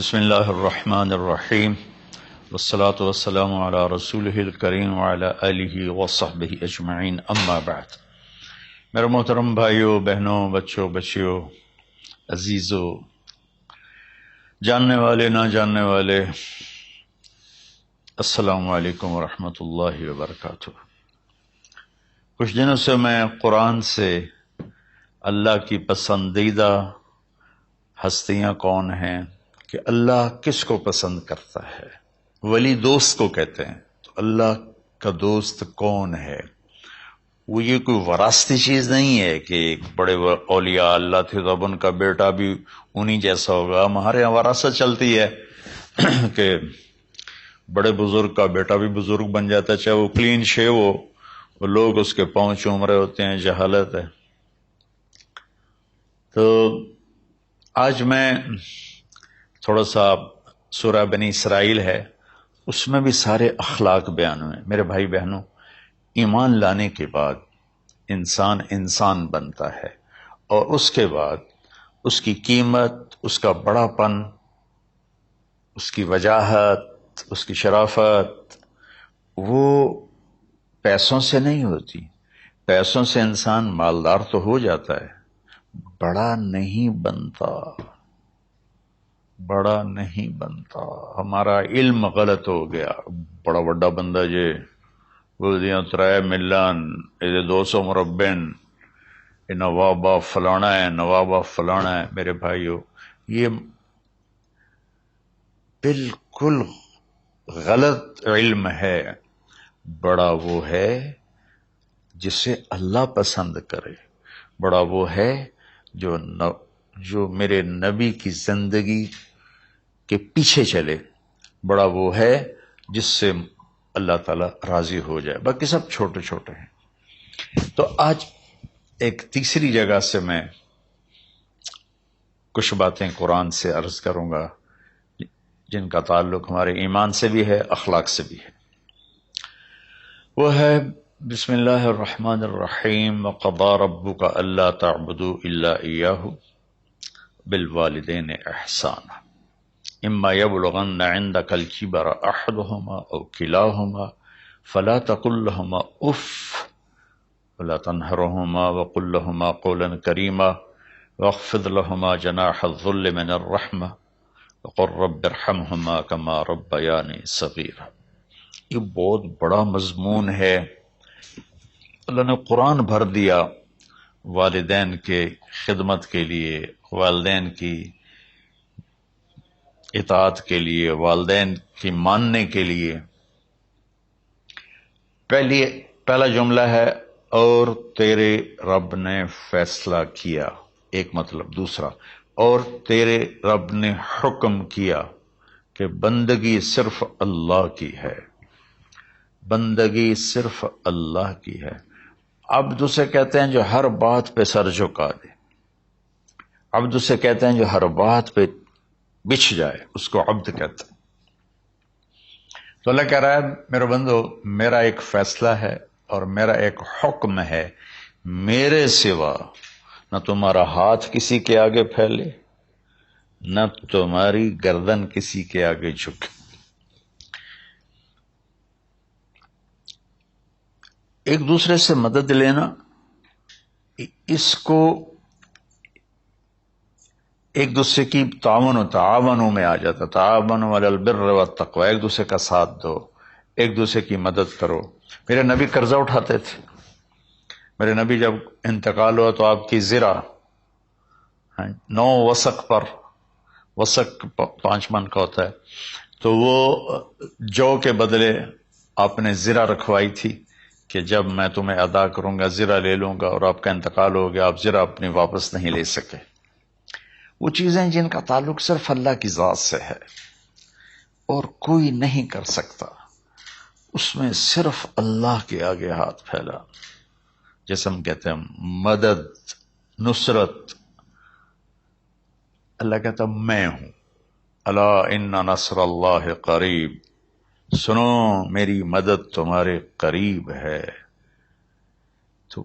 بسم اللہ الرحمن الرحیم والصلاة والسلام علی رسولہ الکریم وعلی آلہ وصحبہ اجمعین، اما بعد۔ میرے محترم بھائیوں، بہنوں، بچوں، بچیوں، عزیزوں، جاننے والے، نہ جاننے والے، السلام علیکم ورحمۃ اللہ وبرکاتہ۔ کچھ دنوں سے میں قرآن سے اللہ کی پسندیدہ ہستیاں کون ہیں، کہ اللہ کس کو پسند کرتا ہے، ولی دوست کو کہتے ہیں۔ تو اللہ کا دوست کون ہے؟ وہ یہ کوئی وراثتی چیز نہیں ہے کہ ایک بڑے اولیاء اللہ تھے تو اب ان کا بیٹا بھی انہی جیسا ہوگا۔ ہمارے یہاں وراثت چلتی ہے کہ بڑے بزرگ کا بیٹا بھی بزرگ بن جاتا ہے، چاہے وہ کلین شیو ہو، وہ لوگ اس کے پاؤں چوم رہے ہوتے ہیں، جہالت ہے۔ تو آج میں تھوڑا سا سورہ بنی اسرائیل ہے، اس میں بھی سارے اخلاق بیان ہوئے۔ میرے بھائی بہنوں، ایمان لانے کے بعد انسان بنتا ہے، اور اس کے بعد اس کی قیمت، اس کا بڑا پن، اس کی وجاہت، اس کی شرافت، وہ پیسوں سے نہیں ہوتی۔ پیسوں سے انسان مالدار تو ہو جاتا ہے، بڑا نہیں بنتا، بڑا نہیں بنتا۔ ہمارا علم غلط ہو گیا۔ بڑا بڑا بندہ جے بول دیا 3 ملین 200 مربع، نواب فلانا ہے، نواب فلانا ہے۔ میرے بھائیو، یہ بالکل غلط علم ہے۔ بڑا وہ ہے جسے اللہ پسند کرے، بڑا وہ ہے جو میرے نبی کی زندگی کے پیچھے چلے، بڑا وہ ہے جس سے اللہ تعالیٰ راضی ہو جائے۔ باقی سب چھوٹے چھوٹے ہیں۔ تو آج ایک تیسری جگہ سے میں کچھ باتیں قرآن سے عرض کروں گا، جن کا تعلق ہمارے ایمان سے بھی ہے، اخلاق سے بھی ہے۔ وہ ہے بسم اللہ الرحمن الرحیم، وَقَضَىٰ رَبُّكَ أَلَّا تَعْبُدُوا إِلَّا إِيَّاهُ بِالْوَالِدَيْنِ إِحْسَانًا إِمَّا يَبْلُغَنَّ عِندَكَ الْكِبَرَ أَحَدُهُمَا أَوْ كِلَاهُمَا فَلَا تَقُل لَّهُمَا أُفٍّ وَلَا تَنْهَرْهُمَا وَقُل لَّهُمَا قَوْلًا كَرِيمًا وَاخْفِضْ لَهُمَا جَنَاحَ الذُّلِّ مِنَ الرَّحْمَةِ وَقُل رَّبِّ ارْحَمْهُمَا كَمَا رَبَّيَانِي صَغِيرًا۔ یہ بہت بڑا مضمون ہے۔ اللہ نے قرآن بھر دیا والدین کے خدمت کے لیے، والدین کی اطاعت کے لیے، والدین کی ماننے کے لیے۔ پہلا جملہ ہے اور تیرے رب نے فیصلہ کیا، ایک مطلب۔ دوسرا، اور تیرے رب نے حکم کیا کہ بندگی صرف اللہ کی ہے، بندگی صرف اللہ کی ہے۔ عبد اسے کہتے ہیں جو ہر بات پہ سر جھکا دے، عبد اسے کہتے ہیں جو ہر بات پہ بچھ جائے، اس کو عبد کہتے ہیں۔ تو اللہ کہہ رہا ہے میرے بندو، میرا ایک فیصلہ ہے اور میرا ایک حکم ہے، میرے سوا نہ تمہارا ہاتھ کسی کے آگے پھیلے، نہ تمہاری گردن کسی کے آگے جھکے۔ ایک دوسرے سے مدد لینا، اس کو ایک دوسرے کی تعاونوں میں آ جاتا، تعاونوا علی البر والتقوی، ایک دوسرے کا ساتھ دو، ایک دوسرے کی مدد کرو۔ میرے نبی قرضہ اٹھاتے تھے۔ میرے نبی جب انتقال ہوا تو آپ کی زرہ 9 وسق پر، وسق 5 من کا ہوتا ہے، تو وہ جو کے بدلے آپ نے زرہ رکھوائی تھی کہ جب میں تمہیں ادا کروں گا زرہ لے لوں گا، اور آپ کا انتقال ہو گیا، آپ زرہ اپنی واپس نہیں لے سکے۔ وہ چیزیں جن کا تعلق صرف اللہ کی ذات سے ہے اور کوئی نہیں کر سکتا، اس میں صرف اللہ کے آگے ہاتھ پھیلا، جیسے ہم کہتے ہیں مدد، نصرت۔ اللہ کہتا میں ہوں، الا ان نصر اللہ قریب، سنو میری مدد تمہارے قریب ہے۔ تو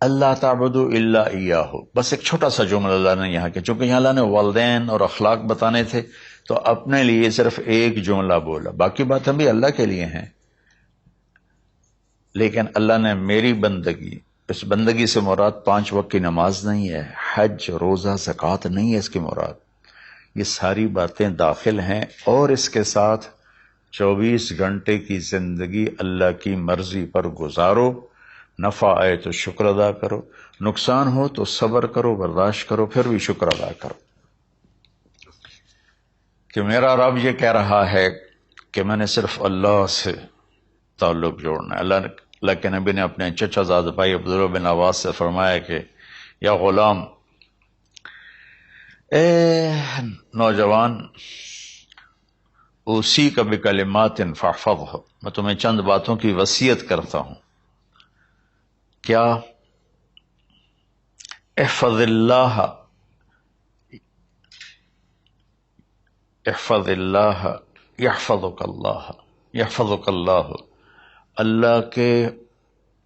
اللہ تعبدوا الا ایاہ، بس ایک چھوٹا سا جملہ اللہ نے یہاں کیا، چونکہ یہاں اللہ نے والدین اور اخلاق بتانے تھے تو اپنے لیے صرف ایک جملہ بولا، باقی باتیں بھی اللہ کے لیے ہیں، لیکن اللہ نے میری بندگی، اس بندگی سے مراد 5 وقت کی نماز نہیں ہے، حج، روزہ، زکوٰۃ نہیں ہے اس کی مراد، یہ ساری باتیں داخل ہیں، اور اس کے ساتھ 24 گھنٹے کی زندگی اللہ کی مرضی پر گزارو، نفع آئے تو شکر ادا کرو، نقصان ہو تو صبر کرو، برداشت کرو، پھر بھی شکر ادا کرو، کہ میرا رب یہ کہہ رہا ہے کہ میں نے صرف اللہ سے تعلق جوڑنا ہے۔ اللہ کے نبی نے اپنے چچا زاد بھائی عبداللہ بن عباس سے فرمایا کہ یا غلام، اے نوجوان، اوصی کا بکلمات فاحفظہ، میں تمہیں چند باتوں کی وصیت کرتا ہوں، کیا؟ احفظ اللہ، احفظ اللہ یحفظک اللہ، یحفظک اللہ، اللہ کے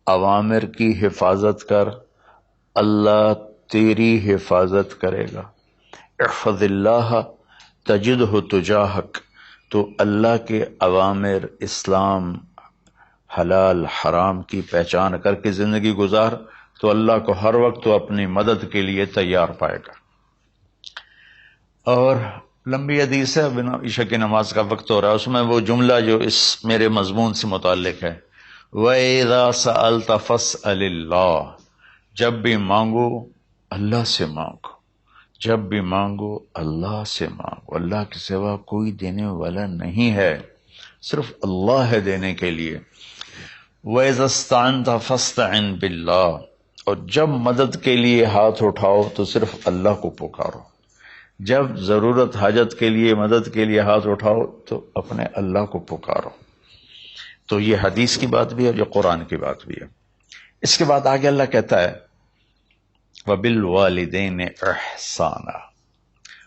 اوامر کی حفاظت کر، اللہ تیری حفاظت کرے گا۔ احفظ اللہ تجدہ تجاہک، تو اللہ کے اوامر، اسلام، حلال حرام کی پہچان کر کے زندگی گزار تو اللہ کو ہر وقت تو اپنی مدد کے لیے تیار پائے گا۔ اور لمبی حدیث ہے، بنا عشاء کی نماز کا وقت ہو رہا ہے، اس میں وہ جملہ جو اس میرے مضمون سے متعلق ہے، وَإِذَا سَأَلْتَ فَاسْأَلِ اللَّهِ، جب بھی مانگو اللہ سے مانگو، جب بھی مانگو اللہ سے مانگو، اللہ کے سوا کوئی دینے والا نہیں ہے، صرف اللہ ہے دینے کے لیے۔ وَإِذَا اسْتَعَنْتَ فَاسْتَعِنْ بِاللَّهِ، اور جب مدد کے لیے ہاتھ اٹھاؤ تو صرف اللہ کو پکارو، جب ضرورت حاجت کے لیے، مدد کے لیے ہاتھ اٹھاؤ تو اپنے اللہ کو پکارو۔ تو یہ حدیث کی بات بھی ہے، یہ قرآن کی بات بھی ہے۔ اس کے بعد آگے اللہ کہتا ہے وَبِالْوَالِدَيْنِ إِحْسَانًا،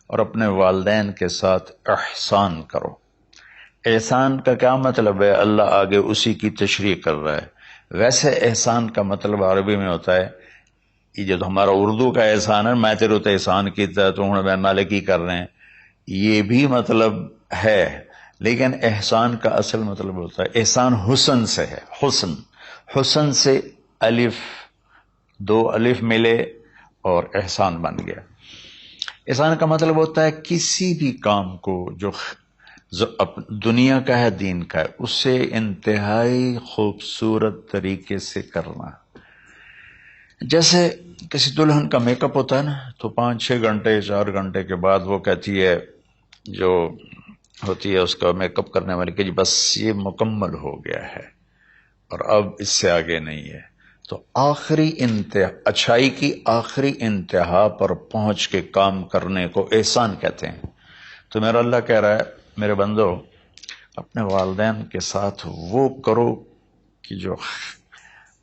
اور اپنے والدین کے ساتھ احسان کرو۔ احسان کا کیا مطلب ہے؟ اللہ آگے اسی کی تشریح کر رہا ہے۔ ویسے احسان کا مطلب عربی میں ہوتا ہے، یہ جو ہمارا اردو کا احسان ہے، میں تیرے تے احسان کیتا تو ہوں بین نالے کی کر رہے ہیں، یہ بھی مطلب ہے، لیکن احسان کا اصل مطلب ہوتا ہے، احسان حسن سے ہے، حسن، حسن سے الف، 2 الف ملے اور احسان بن گیا۔ احسان کا مطلب ہوتا ہے کسی بھی کام کو جو دنیا کا ہے، دین کا ہے، اس سے انتہائی خوبصورت طریقے سے کرنا۔ جیسے کسی دلہن کا میک اپ ہوتا ہے نا، تو 5-6 گھنٹے 4 گھنٹے کے بعد وہ کہتی ہے، جو ہوتی ہے اس کا میک اپ کرنے والی، کہ جی بس یہ مکمل ہو گیا ہے اور اب اس سے آگے نہیں ہے۔ تو آخری انتہا، اچھائی کی آخری انتہا پر پہنچ کے کام کرنے کو احسان کہتے ہیں۔ تو میرا اللہ کہہ رہا ہے میرے بندو، اپنے والدین کے ساتھ وہ کرو کہ جو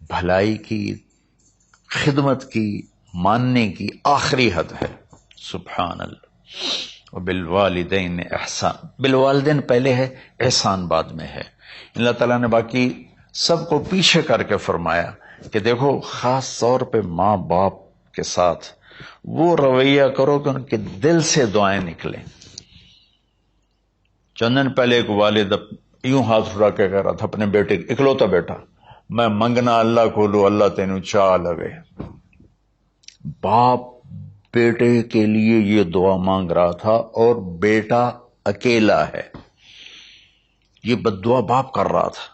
بھلائی کی، خدمت کی، ماننے کی آخری حد ہے۔ سبحان اللہ۔ وبالوالدین احسان، بالوالدین پہلے ہے، احسان بعد میں ہے۔ اللہ تعالیٰ نے باقی سب کو پیچھے کر کے فرمایا کہ دیکھو، خاص طور پہ ماں باپ کے ساتھ وہ رویہ کرو کہ ان کے دل سے دعائیں نکلیں۔ چند دن پہلے ایک والد یوں ہاتھ اٹھا کے کہہ رہا تھا اپنے بیٹے، اکلوتا بیٹا، میں منگنا اللہ کو لو، اللہ تینوں چاہ لگے۔ باپ بیٹے کے لیے یہ دعا مانگ رہا تھا، اور بیٹا اکیلا ہے، یہ بد دعا باپ کر رہا تھا۔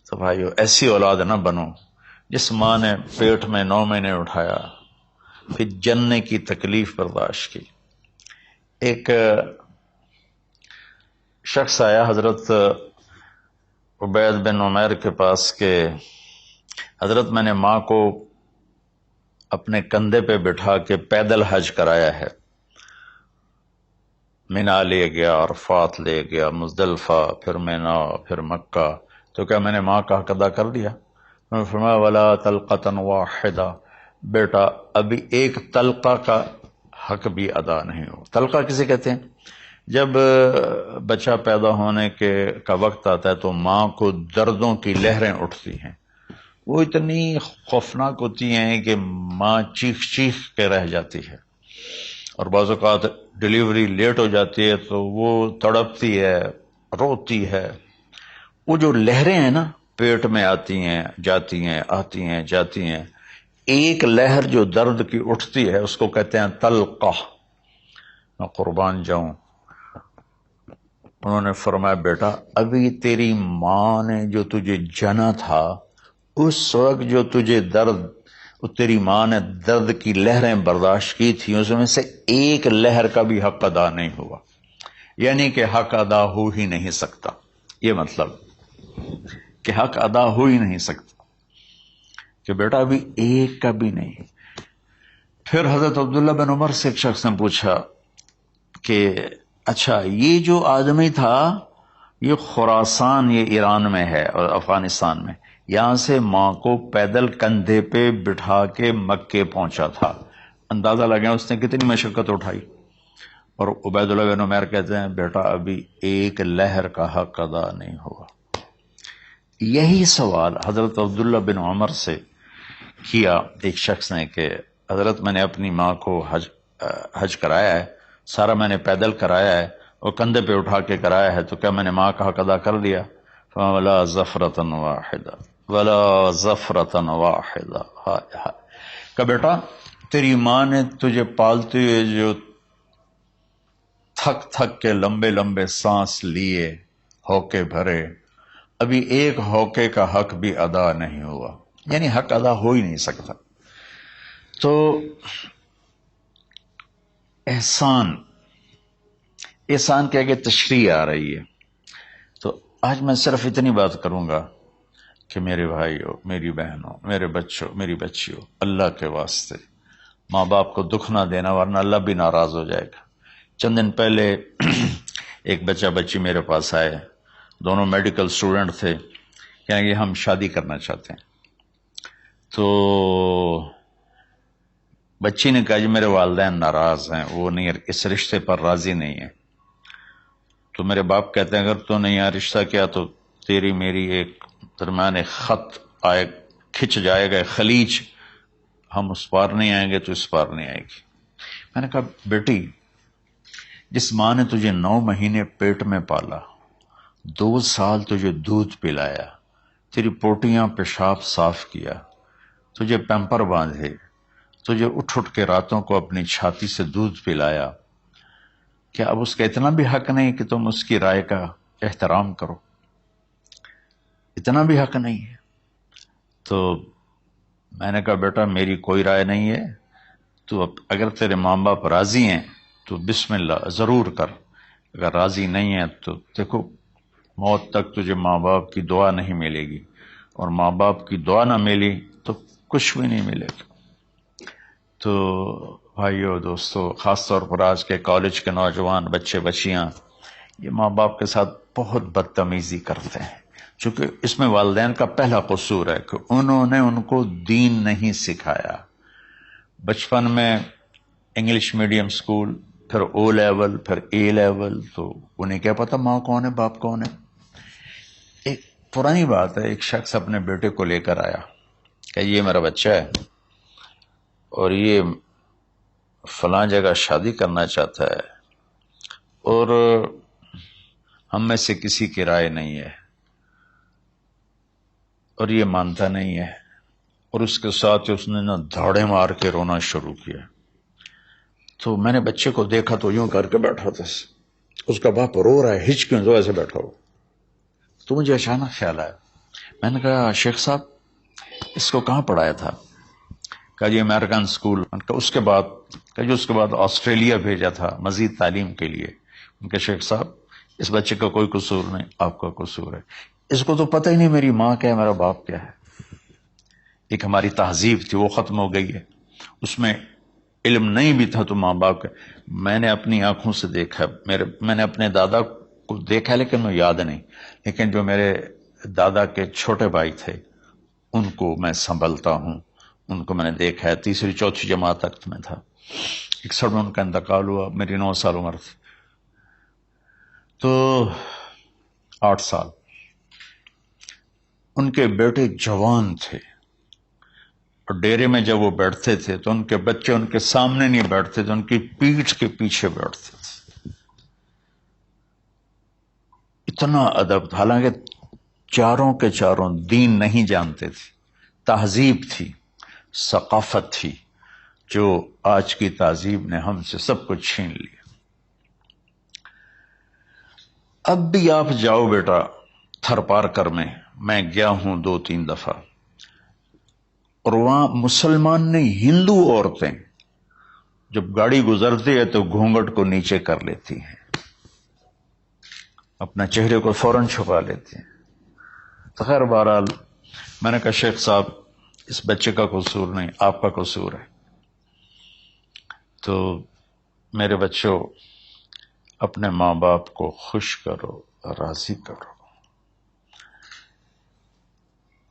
تو بھائیو، ایسی اولاد نہ بنو جس ماں نے پیٹ میں 9 مہینے اٹھایا، پھر جننے کی تکلیف برداشت کی۔ ایک شخص آیا حضرت عبید بن عمیر کے پاس کہ حضرت، میں نے ماں کو اپنے کندھے پہ بٹھا کے پیدل حج کرایا ہے، مینا لے گیا، عرفات لے گیا، مزدلفہ، پھر مینا، پھر مکہ، تو کیا میں نے ماں کا حق ادا کر دیا؟ میں نے فرمایا ولا تلقۃ واحدہ، بیٹا ابھی ایک تلقہ کا حق بھی ادا نہیں ہو۔ تلقہ کسے کہتے ہیں؟ جب بچہ پیدا ہونے کا وقت آتا ہے تو ماں کو دردوں کی لہریں اٹھتی ہیں، وہ اتنی خوفناک ہوتی ہیں کہ ماں چیخ چیخ کے رہ جاتی ہے، اور بعض اوقات ڈلیوری لیٹ ہو جاتی ہے تو وہ تڑپتی ہے، روتی ہے. وہ جو لہریں ہیں نا پیٹ میں آتی ہیں جاتی ہیں، آتی ہیں جاتی ہیں، ایک لہر جو درد کی اٹھتی ہے اس کو کہتے ہیں تلقہ. میں قربان جاؤں، انہوں نے فرمایا بیٹا ابھی تیری ماں نے جو تجھے جنا تھا اس وقت جو تجھے درد، تیری ماں نے درد کی لہریں برداشت کی تھی، اس میں سے ایک لہر کا بھی حق ادا نہیں ہوا، یعنی کہ حق ادا ہو ہی نہیں سکتا. یہ مطلب کہ حق ادا ہو ہی نہیں سکتا کہ بیٹا ابھی ایک کا بھی نہیں. پھر حضرت عبداللہ بن عمر سے ایک شخص نے پوچھا کہ اچھا یہ جو آدمی تھا یہ خراسان، یہ ایران میں ہے اور افغانستان میں، یہاں سے ماں کو پیدل کندھے پہ بٹھا کے مکے پہنچا تھا، اندازہ لگا اس نے کتنی مشقت اٹھائی. اور عبید اللہ بن عمر کہتے ہیں بیٹا ابھی ایک لہر کا حق ادا نہیں ہوا. یہی سوال حضرت عبداللہ بن عمر سے کیا ایک شخص نے کہ حضرت میں نے اپنی ماں کو حج کرایا ہے، سارا میں نے پیدل کرایا ہے اور کندھے پہ اٹھا کے کرایا ہے، تو کیا میں نے ماں کا حق ادا کر دیا؟ ولا ظفرۃ واحدہ ولا ظفرۃ واحدہ. کہ بیٹا تیری ماں نے تجھے پالتے ہوئے جو تھک تھک کے لمبے لمبے سانس لیے، ہوکے بھرے، ابھی ایک ہوکے کا حق بھی ادا نہیں ہوا، یعنی حق ادا ہو ہی نہیں سکتا. تو احسان کے آگے تشریح آ رہی ہے. تو آج میں صرف اتنی بات کروں گا کہ میرے بھائیوں، میری بہنوں، میرے بچوں، میری بچیوں، اللہ کے واسطے ماں باپ کو دکھ نہ دینا ورنہ اللہ بھی ناراض ہو جائے گا. چند دن پہلے ایک بچہ بچی میرے پاس آئے، دونوں میڈیکل اسٹوڈنٹ تھے، کہیں گے ہم شادی کرنا چاہتے ہیں. تو بچی نے کہا جی میرے والدین ناراض ہیں، وہ نہیں، اس رشتے پر راضی نہیں ہیں. تو میرے باپ کہتے ہیں اگر تو نہیں یہاں رشتہ کیا تو تیری میری ایک درمیان ایک خط آئے، کھچ جائے گا خلیج، ہم اس پار نہیں آئیں گے تو اس پار نہیں آئے گی. میں نے کہا بیٹی جس ماں نے تجھے 9 مہینے پیٹ میں پالا، 2 سال تجھے دودھ پلایا، تیری پوٹیاں پیشاب صاف کیا، تجھے پیمپر باندھے، تجھے اٹھ اٹھ کے راتوں کو اپنی چھاتی سے دودھ پلایا، کیا اب اس کا اتنا بھی حق نہیں کہ تم اس کی رائے کا احترام کرو؟ اتنا بھی حق نہیں ہے؟ تو میں نے کہا بیٹا میری کوئی رائے نہیں ہے، تو اگر تیرے ماں باپ راضی ہیں تو بسم اللہ ضرور کر، اگر راضی نہیں ہے تو دیکھو موت تک تجھے ماں باپ کی دعا نہیں ملے گی، اور ماں باپ کی دعا نہ ملی تو کچھ بھی نہیں ملے گا. تو بھائیو دوستو، خاص طور پر آج کے کالج کے نوجوان بچے بچیاں یہ ماں باپ کے ساتھ بہت بدتمیزی کرتے ہیں، چونکہ اس میں والدین کا پہلا قصور ہے کہ انہوں نے ان کو دین نہیں سکھایا. بچپن میں انگلش میڈیم سکول، پھر او لیول، پھر اے لیول، تو انہیں کیا پتا ماں کون ہے باپ کون ہے. ایک پرانی بات ہے، ایک شخص اپنے بیٹے کو لے کر آیا کہ یہ میرا بچہ ہے اور یہ فلاں جگہ شادی کرنا چاہتا ہے اور ہم میں سے کسی کی رائے نہیں ہے اور یہ مانتا نہیں ہے. اور اس کے ساتھ اس نے دھاڑے مار کے رونا شروع کیا. تو میں نے بچے کو دیکھا تو یوں کر کے بیٹھا تھا، اس کا باپ رو رہا ہے، ہچ کیوں تو ایسے بیٹھا ہو. تو مجھے اچانک خیال آیا، میں نے کہا شیخ صاحب اس کو کہاں پڑھایا تھا؟ کہا جی امریکن اسکول. اس کے بعد آسٹریلیا بھیجا تھا مزید تعلیم کے لیے. ان کے شیخ صاحب اس بچے کا کوئی قصور نہیں، آپ کا قصور ہے. اس کو تو پتہ ہی نہیں میری ماں کیا ہے، میرا باپ کیا ہے. ایک ہماری تہذیب تھی وہ ختم ہو گئی ہے، اس میں علم نہیں بھی تھا تو ماں باپ کا. میں نے اپنی آنکھوں سے دیکھا، میں نے اپنے دادا کو دیکھا لیکن میں یاد نہیں، لیکن جو میرے دادا کے چھوٹے بھائی تھے ان کو میں سنبھلتا ہوں، ان کو میں نے دیکھا ہے. 3ری 4تھی جماعت تک میں تھا، 61 میں ان کا انتقال ہوا، میری 9 سال عمر تھی. تو 8 سال ان کے بیٹے جوان تھے، اور ڈیرے میں جب وہ بیٹھتے تھے تو ان کے بچے ان کے سامنے نہیں بیٹھتے تھے، ان کی پیٹھ کے پیچھے بیٹھتے تھے. اتنا ادب، حالانکہ چاروں کے چاروں دین نہیں جانتے تھے، تہذیب تھی، ثقافت تھی، جو آج کی تہذیب نے ہم سے سب کچھ چھین لیا. اب بھی آپ جاؤ بیٹا تھر پار کر میں گیا ہوں 2-3 دفعہ، اور وہاں مسلمان نہیں، ہندو عورتیں جب گاڑی گزرتی ہے تو گھونگھٹ کو نیچے کر لیتی ہیں، اپنا چہرے کو فوراً چھپا لیتی ہیں. تو خیر بہرحال میں نے کہا شیخ صاحب اس بچے کا قصور نہیں، آپ کا قصور ہے. تو میرے بچوں، اپنے ماں باپ کو خوش کرو، راضی کرو.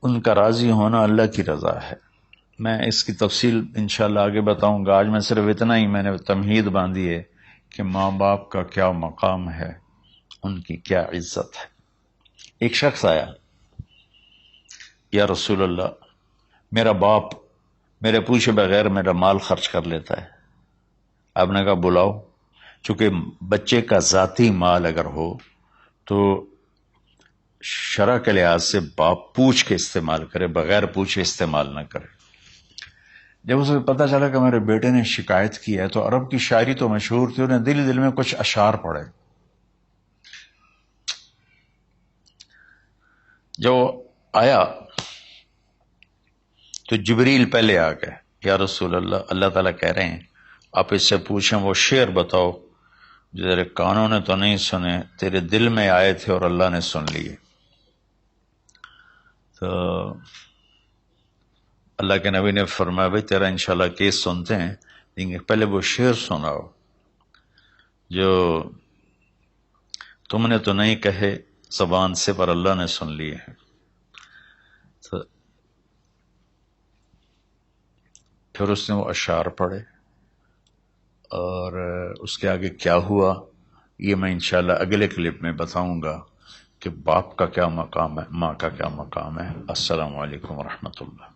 ان کا راضی ہونا اللہ کی رضا ہے. میں اس کی تفصیل انشاءاللہ آگے بتاؤں گا. آج میں صرف اتنا ہی میں نے تمہید باندھی ہے کہ ماں باپ کا کیا مقام ہے، ان کی کیا عزت ہے. ایک شخص آیا، یا رسول اللہ میرا باپ میرے پوچھے بغیر میرا مال خرچ کر لیتا ہے. آپ نے کہا بلاؤ. چونکہ بچے کا ذاتی مال اگر ہو تو شرع کے لحاظ سے باپ پوچھ کے استعمال کرے، بغیر پوچھے استعمال نہ کرے. جب اسے پتہ چلا کہ میرے بیٹے نے شکایت کی ہے، تو عرب کی شاعری تو مشہور تھی، انہیں دل دل میں کچھ اشعار پڑھے. جو آیا تو جبریل پہلے آ گئے، یا رسول اللہ اللہ تعالیٰ کہہ رہے ہیں آپ اس سے پوچھیں وہ شعر بتاؤ جو تیرے کانوں نے تو نہیں سنے، تیرے دل میں آئے تھے اور اللہ نے سن لیے. تو اللہ کے نبی نے فرمایا بھائی تیرا انشاءاللہ کیس سنتے ہیں، لیکن پہلے وہ شعر سناؤ جو تم نے تو نہیں کہے زبان سے پر اللہ نے سن لیے ہیں. تو پھر اس نے وہ اشعار پڑھے، اور اس کے آگے کیا ہوا یہ میں انشاءاللہ اگلے کلپ میں بتاؤں گا کہ باپ کا کیا مقام ہے، ماں کا کیا مقام ہے. السلام علیکم ورحمۃ اللہ.